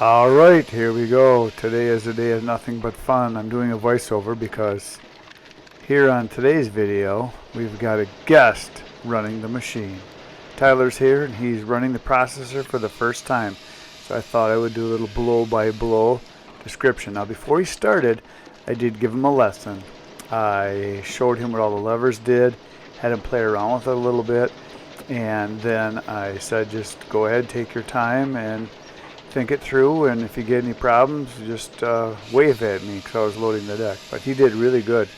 Alright, here we go. Today is a day of nothing but fun. I'm doing a voiceover because here on today's video, we've got a guest running the machine. Tyler's here and he's running the processor for the first time. So I thought I would do a little blow-by-blow description. Now before he started, I did give him a lesson. I showed him what all the levers did, had him play around with it a little bit, and then I said just go ahead, take your time, and think it through, and if you get any problems, just wave at me because I was loading the deck. But he did really good.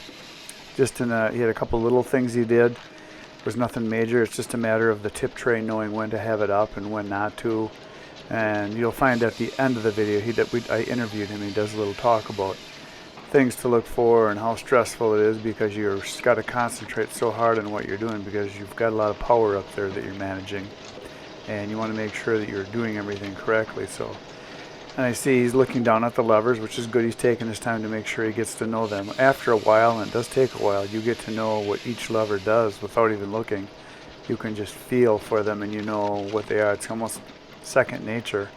He had a couple little things he did. It was nothing major. It's just a matter of the tip tray knowing when to have it up and when not to. And you'll find at the end of the video, I interviewed him. He does a little talk about things to look for and how stressful it is because you've got to concentrate so hard on what you're doing because you've got a lot of power up there that you're managing. And you want to make sure that you're doing everything correctly. So, and I see he's looking down at the levers, which is good. He's taking his time to make sure he gets to know them. After a while, and it does take a while, you get to know what each lever does without even looking. You can just feel for them and you know what they are. It's almost second nature,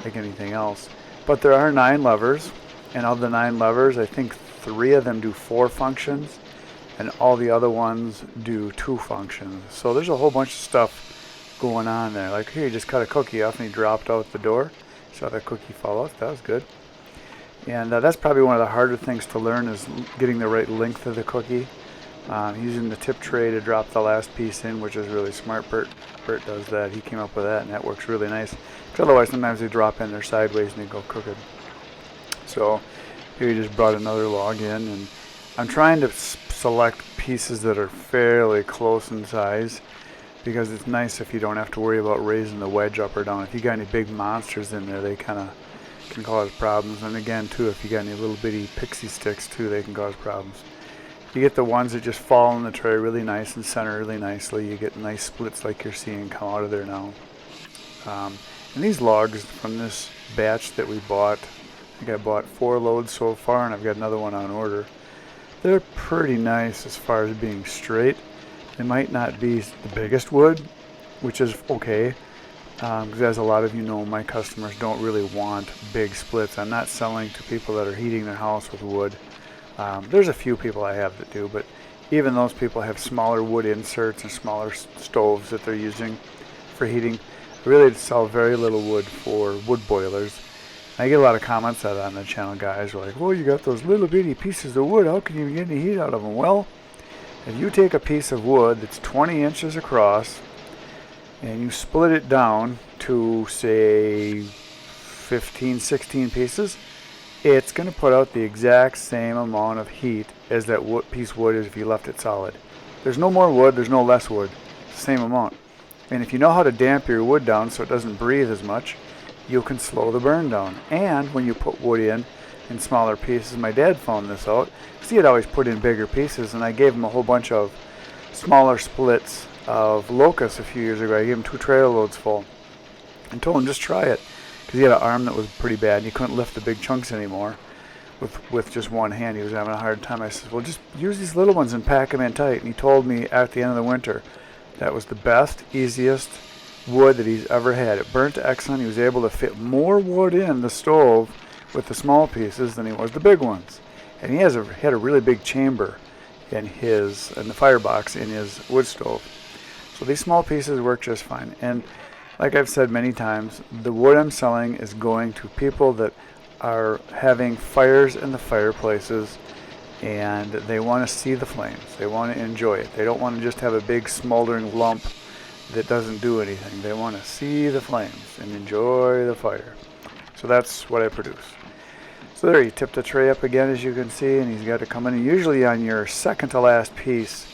like anything else. But there are 9 levers, and of the 9 levers, I think 3 of them do 4 functions, and all the other ones do 2 functions. So there's a whole bunch of stuff going on there. Like here, he just cut a cookie off and he dropped out the door. Saw that cookie fall out. That was good. And that's probably one of the harder things to learn is getting the right length of the cookie. Using the tip tray to drop the last piece in, which is really smart. Bert does that. He came up with that, and that works really nice. Because otherwise, sometimes they drop in there sideways and they go crooked. So here he just brought another log in, and I'm trying to select pieces that are fairly close in size, because it's nice if you don't have to worry about raising the wedge up or down. If you got any big monsters in there, they kind of can cause problems. And again, too, if you got any little bitty pixie sticks, too, they can cause problems. You get the ones that just fall in the tray really nice and center really nicely. You get nice splits like you're seeing come out of there now. And these logs from this batch that we bought, I think I bought 4 loads so far, and I've got another one on order. They're pretty nice as far as being straight. They might not be the biggest wood, which is okay, because as a lot of you know, my customers don't really want big splits. I'm not selling to people that are heating their house with wood. There's a few people I have that do, but even those people have smaller wood inserts and smaller stoves that they're using for heating. I really sell very little wood for wood boilers. I get a lot of comments on that on the channel. Guys are like, well, you got those little bitty pieces of wood, how can you get any heat out of them? Well, if you take a piece of wood that's 20 inches across and you split it down to, say, 15, 16 pieces, it's going to put out the exact same amount of heat as that piece of wood is if you left it solid. There's no more wood, there's no less wood. It's the same amount. And if you know how to damp your wood down so it doesn't breathe as much, you can slow the burn down. And when you put wood in smaller pieces, my dad found this out, because he had always put in bigger pieces, and I gave him a whole bunch of smaller splits of locust a few years ago. I gave him 2 trailer loads full and told him just try it, because he had an arm that was pretty bad and he couldn't lift the big chunks anymore with just one hand. He was having a hard time. I said, well, just use these little ones and pack them in tight. And he told me at the end of the winter that was the best, easiest wood that he's ever had. It burnt excellent. He was able to fit more wood in the stove with the small pieces than he was the big ones. And he had a really big chamber in the firebox in his wood stove. So these small pieces work just fine. And like I've said many times, the wood I'm selling is going to people that are having fires in the fireplaces and they want to see the flames. They want to enjoy it. They don't want to just have a big smoldering lump that doesn't do anything. They want to see the flames and enjoy the fire. So that's what I produce. So there, you tip the tray up again, as you can see, and he's got to come in. And usually on your second to last piece,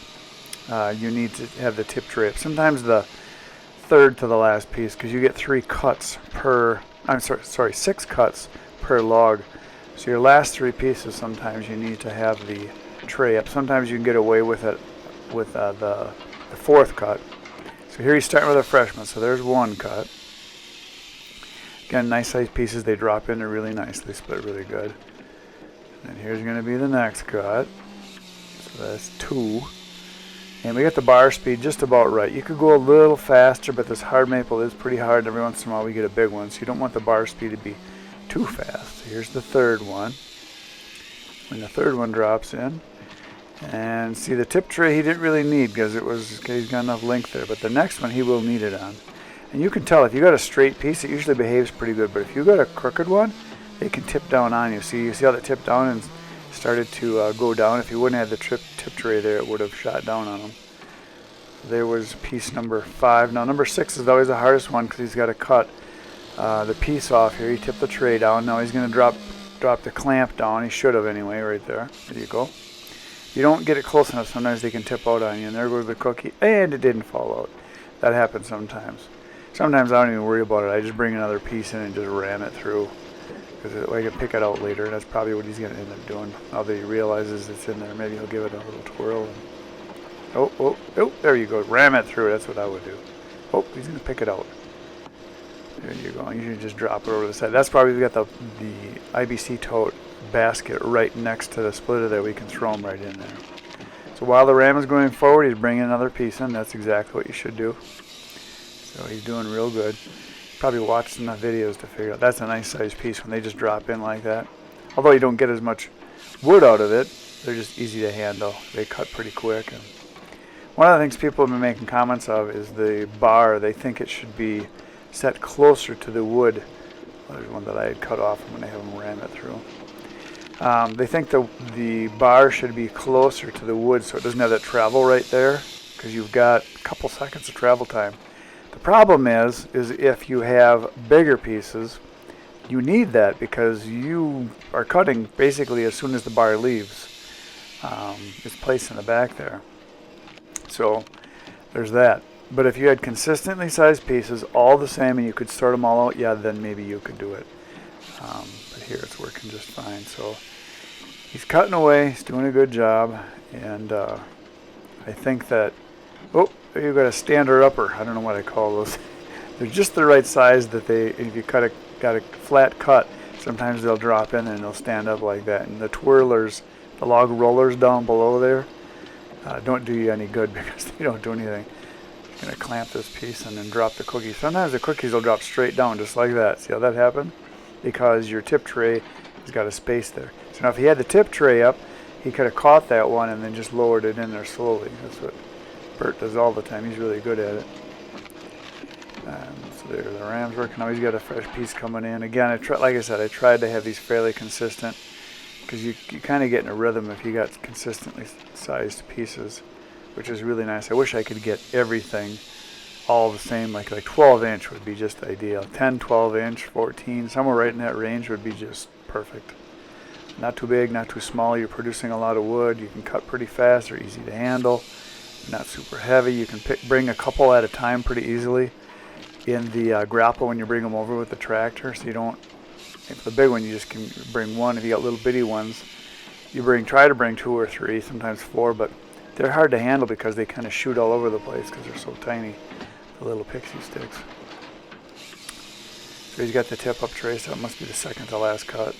you need to have the tip tray up. Sometimes the third to the last piece, because you get 6 cuts per log. So your last 3 pieces, sometimes you need to have the tray up. Sometimes you can get away with it with the 4th cut. So here he's starting with a freshman. So there's 1 cut. Again, nice sized pieces. They drop in there really nicely, split really good. And here's going to be the next cut. So that's 2. And we got the bar speed just about right. You could go a little faster, but this hard maple is pretty hard. Every once in a while we get a big one, so you don't want the bar speed to be too fast. Here's the third one. When the third one drops in, and see the tip tray he didn't really need because he's got enough length there, but the next one he will need it on. And you can tell if you got a straight piece, it usually behaves pretty good, but if you got a crooked one, they can tip down on you. See how they tipped down and started to go down? If you wouldn't have the tip tray there, it would have shot down on them. There was piece number 5. Now number 6 is always the hardest one because he's got to cut the piece off here. He tipped the tray down. Now he's going to drop the clamp down. He should have anyway, right there. There you go. If you don't get it close enough, sometimes they can tip out on you. And there goes the cookie. And it didn't fall out. That happens sometimes. Sometimes I don't even worry about it. I just bring another piece in and just ram it through. Because I can pick it out later. And that's probably what he's going to end up doing. Now that he realizes it's in there, maybe he'll give it a little twirl. Oh, there you go. Ram it through. That's what I would do. Oh, he's going to pick it out. There you go. You should just drop it over the side. That's probably, we got the IBC tote basket right next to the splitter there. We can throw them right in there. So while the ram is going forward, he's bringing another piece in. That's exactly what you should do. So he's doing real good. Probably watched enough videos to figure out that's a nice size piece when they just drop in like that. Although you don't get as much wood out of it, they're just easy to handle. They cut pretty quick. And one of the things people have been making comments of is the bar. They think it should be set closer to the wood. There's one that I had cut off when I have them ram it through. They think the bar should be closer to the wood so it doesn't have that travel right there, because you've got a couple seconds of travel time. The problem is if you have bigger pieces, you need that because you are cutting basically as soon as the bar leaves. It's placed in the back there. So there's that. But if you had consistently sized pieces, all the same, and you could sort them all out, yeah, then maybe you could do it. But here it's working just fine. So he's cutting away. He's doing a good job. And I think that, you've got a stander upper. I don't know what I call those. They're just the right size that if you got a flat cut, sometimes they'll drop in and they'll stand up like that. And the twirlers, the log rollers down below there, don't do you any good because they don't do anything. You're going to clamp this piece and then drop the cookies. Sometimes the cookies will drop straight down just like that. See how that happened? Because your tip tray has got a space there. So now if he had the tip tray up, he could have caught that one and then just lowered it in there slowly. That's what Bert does all the time. He's really good at it. So there, the ram's working. Now he's got a fresh piece coming in. Again, like I said, I tried to have these fairly consistent because you kind of get in a rhythm if you got consistently sized pieces, which is really nice. I wish I could get everything all the same, like 12 inch would be just ideal. 10, 12 inch, 14, somewhere right in that range would be just perfect. Not too big, not too small. You're producing a lot of wood. You can cut pretty fast. They're easy to handle. Not super heavy. You can bring a couple at a time pretty easily in the grapple when you bring them over with the tractor. So you don't, if the big one, you just can bring one. If you got little bitty ones, you try to bring 2 or 3, sometimes 4, but they're hard to handle because they kind of shoot all over the place because they're so tiny, the little pixie sticks. So he's got the tip up tray, so it must be the second to last cut.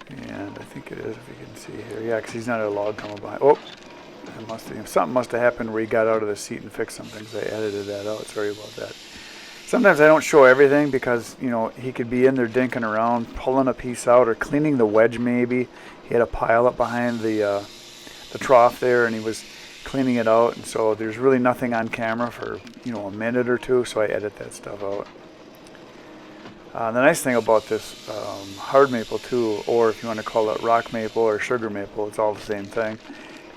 And I think it is, if you can see here. Yeah, because he's not a log coming by. Something must have happened where he got out of the seat and fixed something, because I edited that out. Sorry about that. Sometimes I don't show everything because, he could be in there dinking around, pulling a piece out or cleaning the wedge maybe. He had a pile up behind the trough there and he was cleaning it out. And so there's really nothing on camera for, a minute or two, so I edit that stuff out. The nice thing about this hard maple too, or if you want to call it rock maple or sugar maple, it's all the same thing,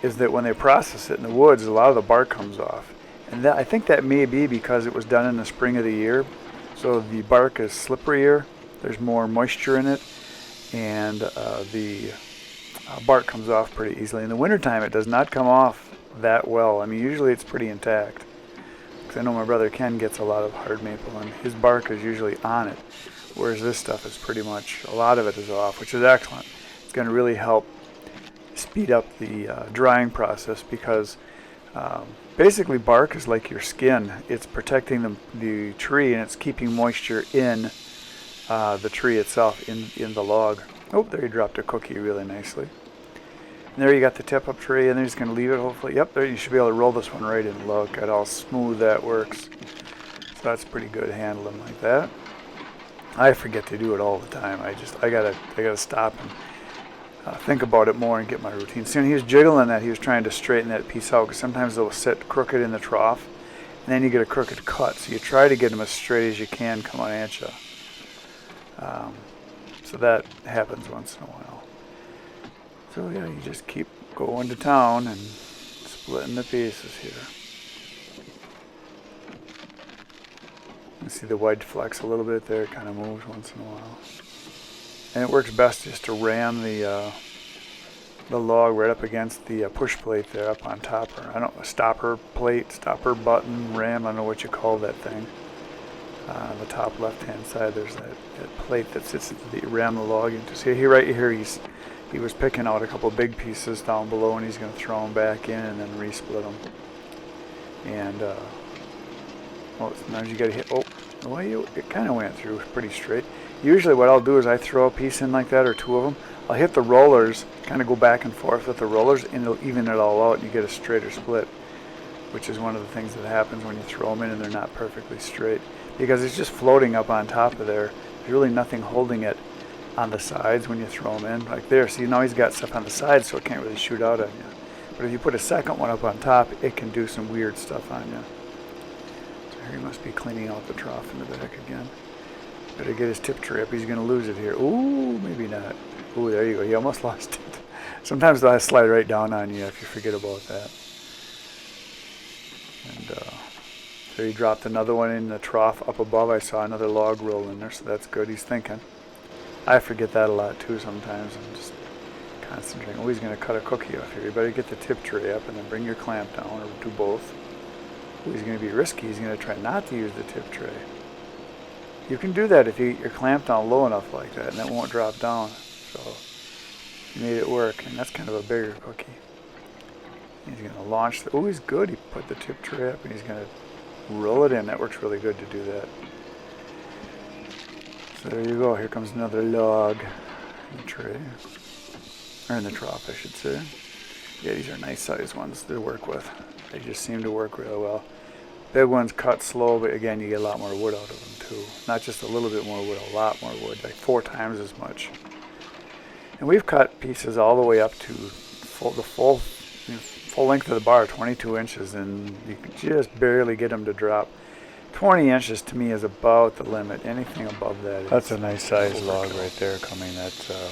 is that when they process it in the woods, a lot of the bark comes off. And I think that may be because it was done in the spring of the year, so the bark is slipperier, there's more moisture in it, and the bark comes off pretty easily. In the wintertime, it does not come off that well. I mean, usually it's pretty intact. Because I know my brother Ken gets a lot of hard maple, and his bark is usually on it, whereas this stuff is pretty much, a lot of it is off, which is excellent. It's going to really help speed up the drying process because basically bark is like your skin. It's protecting the tree and it's keeping moisture in the tree itself, in the log. Oh, there he dropped a cookie really nicely. And there you got the tip up tray, and then he's going to leave it hopefully. Yep, there you should be able to roll this one right in. Look at how smooth that works. So that's pretty good handling like that. I forget to do it all the time. I gotta stop and think about it more and get my routine. See, when he was jiggling that, he was trying to straighten that piece out because sometimes they'll sit crooked in the trough, and then you get a crooked cut. So you try to get them as straight as you can coming at you. So that happens once in a while. So yeah, you just keep going to town and splitting the pieces here. You see the white flex a little bit there, it kind of moves once in a while. And it works best just to ram the log right up against the push plate there up on top, or I don't know, stopper plate, stopper button, ram, I don't know what you call that thing. On the top left hand side there's that plate that sits that you ram the log into. See right here he was picking out a couple big pieces down below and he's going to throw them back in and then resplit them. And sometimes you got to hit, well it kind of went through pretty straight. Usually what I'll do is I throw a piece in like that or two of them. I'll hit the rollers, kind of go back and forth with the rollers, and it'll even it all out and you get a straighter split, which is one of the things that happens when you throw them in and they're not perfectly straight. Because it's just floating up on top of there. There's really nothing holding it on the sides when you throw them in. Like there, see now he's got stuff on the sides so it can't really shoot out on you. But if you put a second one up on top, it can do some weird stuff on you. So here he must be cleaning out the trough in the back again. Better get his tip tray up. He's going to lose it here. Ooh, maybe not. Ooh, there you go. He almost lost it. Sometimes they'll slide right down on you if you forget about that. And so he dropped another one in the trough up above. I saw another log roll in there, so that's good. He's thinking. I forget that a lot too sometimes. I'm just concentrating. Oh, he's going to cut a cookie off here. You better get the tip tray up and then bring your clamp down, or do both. Ooh, he's going to be risky. He's going to try not to use the tip tray. You can do that if you get your clamp down low enough like that, and it won't drop down. So you made it work, and that's kind of a bigger cookie. He's going to launch. Oh, he's good. He put the tip tray up, and he's going to roll it in. That works really good to do that. So there you go. Here comes another log in the tray, or in the trough, I should say. Yeah, these are nice sized ones to work with. They just seem to work really well. Big ones cut slow, but again, you get a lot more wood out of them too. Not just a little bit more wood, a lot more wood, like 4 times as much. And we've cut pieces all the way up to the full length of the bar, 22 inches, and you can just barely get them to drop. 20 inches to me is about the limit. Anything above that is... That's a nice size log right there coming. That's a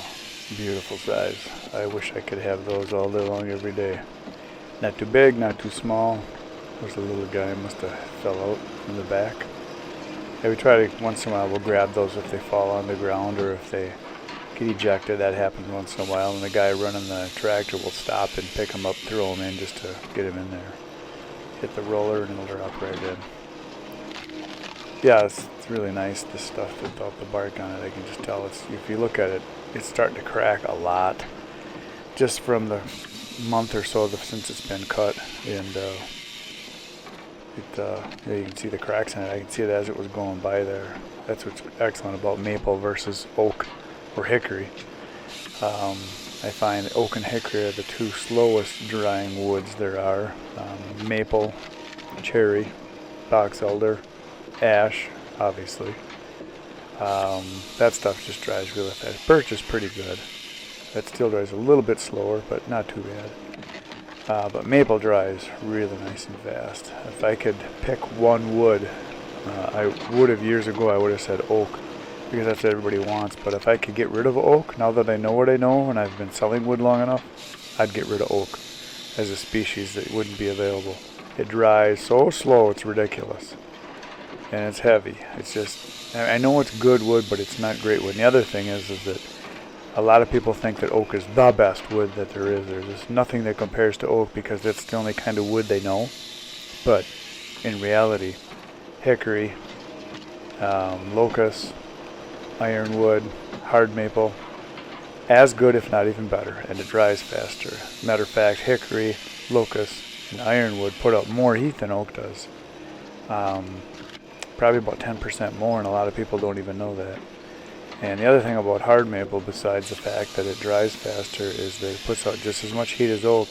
beautiful size. I wish I could have those all day long every day. Not too big, not too small. There's a little guy, must have fell out from the back. Yeah, we try to, once in a while, we'll grab those if they fall on the ground or if they get ejected. That happens once in a while, and the guy running the tractor will stop and pick them up, throw them in just to get them in there. Hit the roller and it'll drop right in. Yeah, it's really nice, this stuff without the bark on it. I can just tell, if you look at it, it's starting to crack a lot just from the month or so since it's been cut. And yeah, you can see the cracks in it. I can see it as it was going by there. That's what's excellent about maple versus oak or hickory. I find oak and hickory are the 2 slowest drying woods there are. Maple, cherry, box elder, ash, obviously. That stuff just dries really fast. Birch is pretty good. That still dries a little bit slower, but not too bad. But maple dries really nice and fast. If I could pick one wood, I would have years ago, I would have said oak, because that's what everybody wants. But if I could get rid of oak, now that I know what I know and I've been selling wood long enough, I'd get rid of oak as a species that wouldn't be available. It dries so slow, it's ridiculous. And it's heavy. It's just, I know it's good wood, but it's not great wood. And the other thing is that a lot of people think that oak is the best wood that there is. There's just nothing that compares to oak because that's the only kind of wood they know. But in reality, hickory, locust, ironwood, hard maple, as good if not even better, and it dries faster. Matter of fact, hickory, locust, and ironwood put out more heat than oak does. Probably about 10% more, and a lot of people don't even know that. And the other thing about hard maple, besides the fact that it dries faster, is that it puts out just as much heat as oak,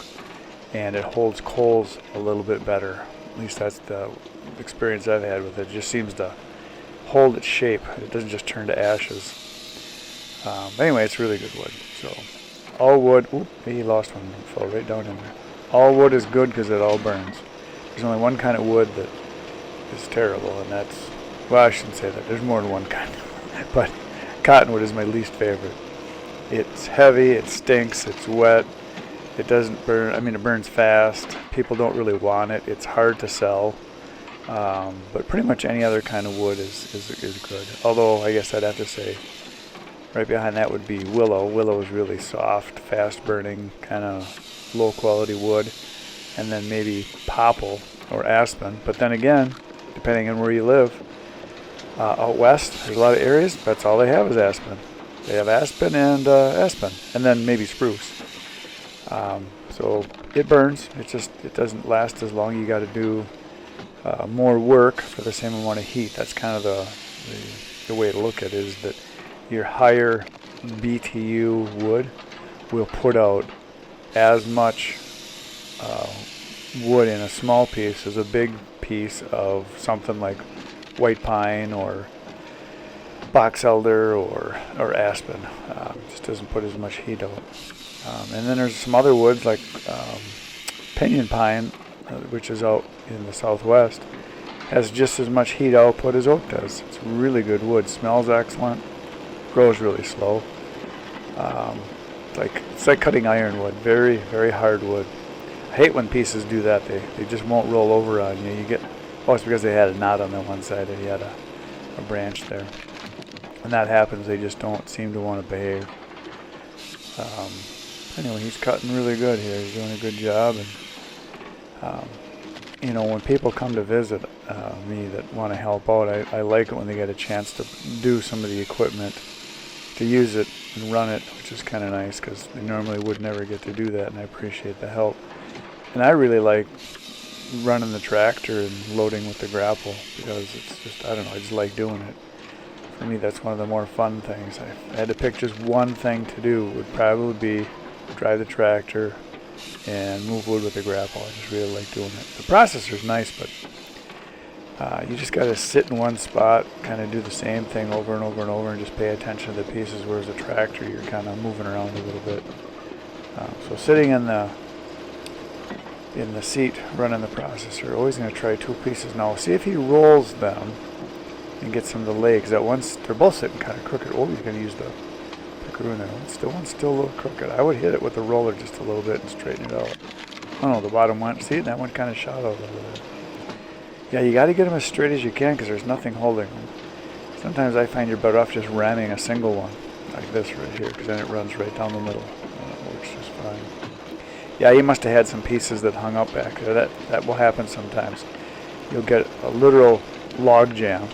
and it holds coals a little bit better. At least that's the experience I've had with it. It just seems to hold its shape. It doesn't just turn to ashes. Anyway, it's really good wood. So all wood, oop, he lost one, fell right down in there. All wood is good because it all burns. There's only one kind of wood that is terrible, and that's, well, I shouldn't say that. There's more than one kind. But cottonwood is my least favorite. It's heavy, it stinks, it's wet, it doesn't burn. I mean, it burns fast. People don't really want it. It's hard to sell. But pretty much any other kind of wood is good. Although I guess I'd have to say right behind that would be willow. Willow is really soft, fast burning, kind of low quality wood. And then maybe popple or aspen. But then again, depending on where you live, out west, there's a lot of areas, that's all they have is aspen. They have aspen and aspen, and then maybe spruce. So it burns. It doesn't last as long. You got to do more work for the same amount of heat. That's kind of the way to look at it, is that your higher BTU wood will put out as much wood in a small piece as a big piece of something like white pine or box elder or aspen. Just doesn't put as much heat out. And then there's some other woods like pinyon pine, which is out in the southwest, has just as much heat output as oak does. It's really good wood. Smells excellent. Grows really slow. It's like cutting ironwood. Very hard wood. I hate when pieces do that. They just won't roll over on you. It's because they had a knot on the one side, and you had a branch there. When that happens, they just don't seem to want to behave. Anyway, he's cutting really good here. He's doing a good job. And when people come to visit me that want to help out, I like it when they get a chance to do some of the equipment, to use it and run it, which is kind of nice because they normally would never get to do that, and I appreciate the help. And I really like running the tractor and loading with the grapple because it's just, I don't know, I just like doing it. For me, that's one of the more fun things. If I had to pick just one thing to do, it would probably be drive the tractor and move wood with the grapple. I just really like doing it. The processor's nice, but you just got to sit in one spot, kind of do the same thing over and over and over, and just pay attention to the pieces, whereas a tractor, you're kind of moving around a little bit. So sitting in the seat running the processor, always going to try two pieces. Now see if he rolls them and gets some of the legs. At once they're both sitting kind of crooked. Oh, he's going to use the pickaroo in there. One's still a little crooked. I would hit it with the roller just a little bit and straighten it out. Oh no, the bottom one. See, that one kind of shot out a little bit. Yeah, you got to get them as straight as you can because there's nothing holding them. Sometimes I find you're better off just ramming a single one like this right here, because then it runs right down the middle and it works just fine. Yeah, you must have had some pieces that hung up back there. That will happen sometimes. You'll get a literal log jam.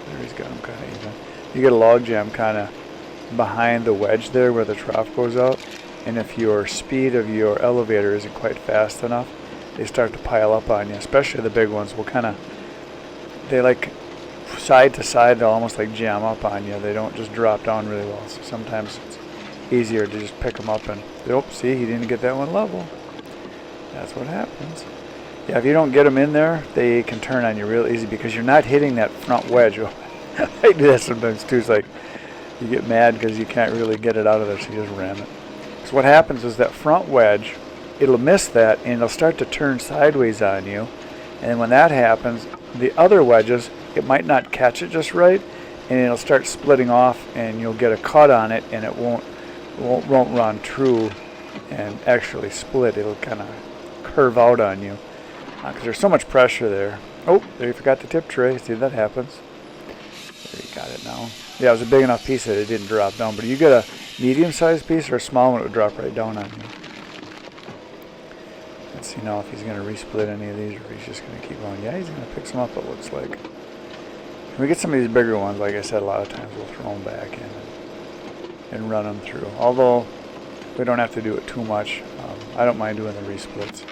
There, he's got them kind of even. You get a log jam kind of behind the wedge there where the trough goes out, and if your speed of your elevator isn't quite fast enough, they start to pile up on you. Especially the big ones will they like side to side, they'll almost like jam up on you. They don't just drop down really well. So sometimes it's easier to just pick them up and, see, he didn't get that one level. That's what happens. Yeah, if you don't get them in there, they can turn on you real easy because you're not hitting that front wedge. I do that sometimes too. It's like you get mad because you can't really get it out of there, so you just ram it. So what happens is that front wedge, it'll miss that and it'll start to turn sideways on you. And when that happens, the other wedges, it might not catch it just right, and it'll start splitting off, and you'll get a cut on it, and it won't run true and actually split. It'll kind of curve out on you because there's so much pressure there. Oh, there, you forgot the tip tray. See, that happens. There, you got it now. Yeah, it was a big enough piece that it didn't drop down, but you get a medium-sized piece or a small one, it would drop right down on you. Let's see now if he's going to resplit any of these or if he's just going to keep going. Yeah, he's going to pick some up, it looks like. When we get some of these bigger ones, like I said, a lot of times we'll throw them back in and run them through. Although we don't have to do it too much. I don't mind doing the resplits.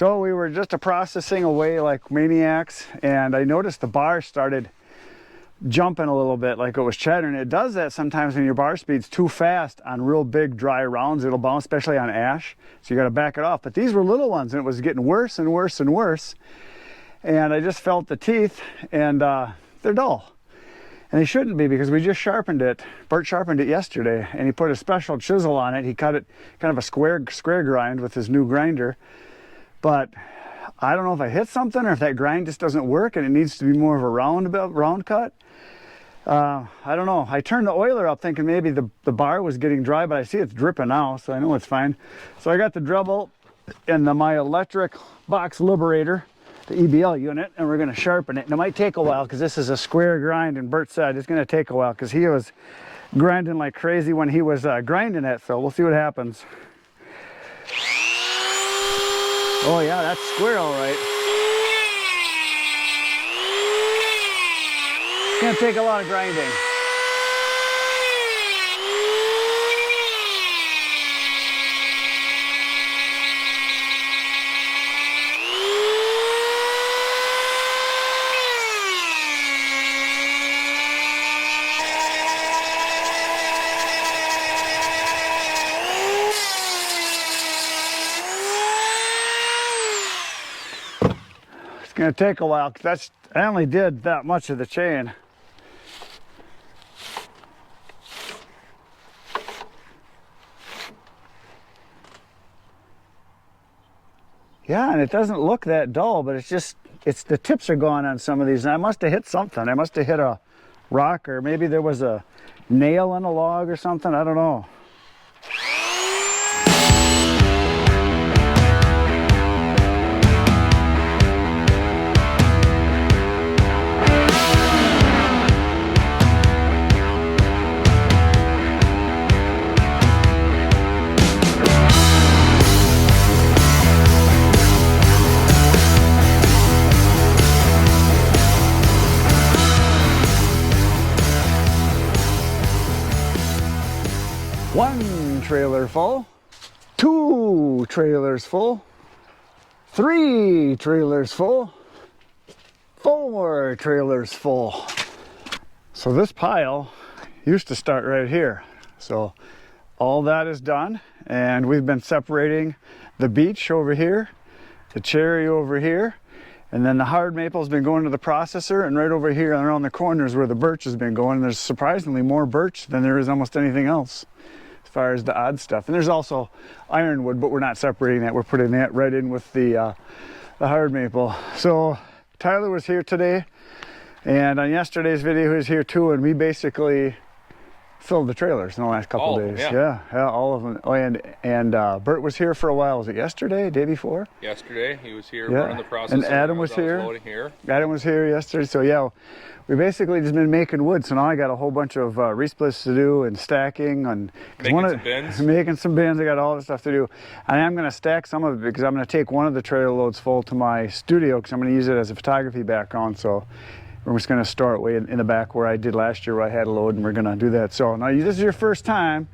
So we were just processing away like maniacs, and I noticed the bar started jumping a little bit, like it was chattering. It does that sometimes when your bar speed's too fast on real big dry rounds. It'll bounce, especially on ash, so you got to back it off. But these were little ones, and it was getting worse and worse and worse. And I just felt the teeth, and they're dull. And they shouldn't be, because we just sharpened it. Bert sharpened it yesterday, and he put a special chisel on it. He cut it kind of a square grind with his new grinder. But I don't know if I hit something or if that grind just doesn't work and it needs to be more of a round cut. I don't know. I turned the oiler up thinking maybe the bar was getting dry, but I see it's dripping now, so I know it's fine. So I got the Dremel and my electric box liberator, the EBL unit, and we're going to sharpen it. And it might take a while because this is a square grind, and Bert said it's going to take a while because he was grinding like crazy when he was grinding it, so we'll see what happens. Oh yeah, that's square all right. It's going to take a lot of grinding. It's going to take a while because I only did that much of the chain. Yeah, and it doesn't look that dull, but it's the tips are gone on some of these. And I must have hit something. I must have hit a rock, or maybe there was a nail in a log or something. I don't know. One trailer full, 2 trailers full, 3 trailers full, 4 trailers full. So this pile used to start right here. So all that is done, and we've been separating the beech over here, the cherry over here, and then the hard maple's been going to the processor, and right over here and around the corners where the birch has been going. There's surprisingly more birch than there is almost anything else as far as the odd stuff. And there's also ironwood, but we're not separating that. We're putting that right in with the hard maple. So Tyler was here today, and on yesterday's video he was here too, and we basically filled the trailers in the last couple days. Yeah, all of them. Oh, and Bert was here for a while. Was it yesterday, day before? Yesterday, he was here running the processor. And Adam was here. Adam was here yesterday. So yeah, we basically just been making wood. So now I got a whole bunch of resplits to do and stacking and making some bins. I got all this stuff to do. And I'm going to stack some of it because I'm going to take one of the trailer loads full to my studio because I'm going to use it as a photography background. So we're just going to store it way in the back where I did last year, where I had a load, and we're going to do that. So now this is your first time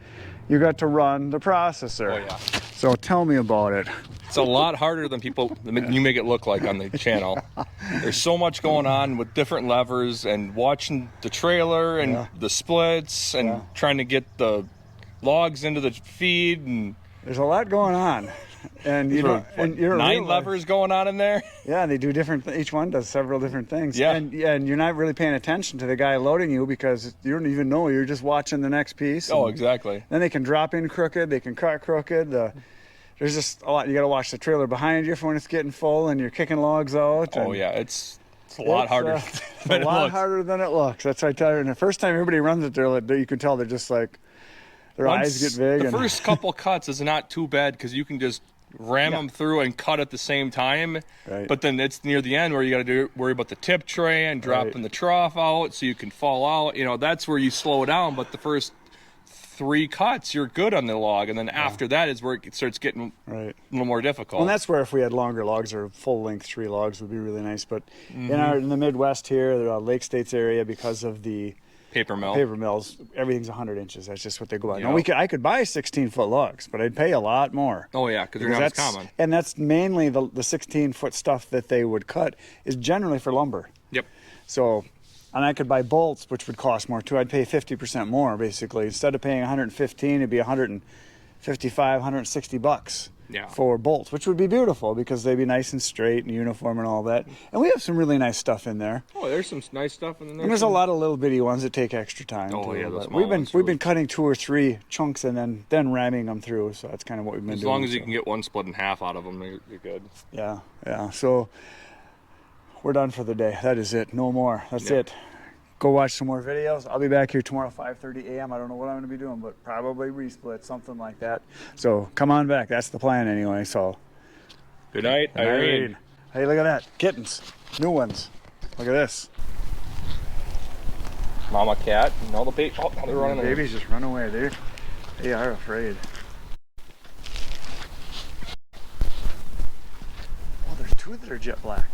you got to run the processor. Oh, yeah. So tell me about it. It's a lot harder than you make it look like on the channel. There's so much going on with different levers and watching the trailer and the splits and trying to get the logs into the feed. And there's a lot going on. And you're 9 levers going on in there. Yeah, they do different. Each one does several different things. Yeah, and you're not really paying attention to the guy loading you because you don't even know. You're just watching the next piece. Oh, exactly. Then they can drop in crooked. They can cut crooked. There's just a lot. You got to watch the trailer behind you for when it's getting full and you're kicking logs out. Oh yeah, it's a lot harder. Than a lot harder than it looks. That's what I tell you. And the first time everybody runs it, you can tell they're just like their eyes get big. The first couple cuts is not too bad because you can just ram them through and cut at the same time. Right. But then it's near the end where you got to worry about the tip tray and dropping the trough out so you can fall out. You know, that's where you slow down. But the first 3 cuts, you're good on the log, and then after that is where it starts getting a little more difficult. Well, and that's where if we had longer logs or full-length 3 logs would be really nice. But in the Midwest here, the Lake States area, because of the paper mill. Paper mills, everything's 100 inches. That's just what they go on. Yeah. Now I could buy 16-foot logs, but I'd pay a lot more. Oh yeah, because they're not as common. And that's mainly the 16-foot stuff that they would cut is generally for lumber. Yep. So, and I could buy bolts, which would cost more too. I'd pay 50% more basically. Instead of paying 115, it'd be 155, 160 bucks. Yeah. For bolts, which would be beautiful because they'd be nice and straight and uniform and all that. And we have some really nice stuff in there. Oh, there's some nice stuff in there. And there's a lot of little bitty ones that take extra time. Oh too, yeah, those but small ones we've been cutting 2 or 3 chunks and then ramming them through. So that's kind of what we've been doing. As long as you can get one split in half out of them, you're good. Yeah, yeah. So we're done for the day. That is it. No more. That's it. Go watch some more videos. I'll be back here tomorrow 5:30 a.m. I don't know what I'm going to be doing, but probably resplit, something like that. So come on back. That's the plan anyway. So good night, Irene. Hey, look at that. Kittens. New ones. Look at this. Mama cat and all the baby. Oh, they're running away. Babies just run away. They are afraid. Oh, there's 2 that are jet black.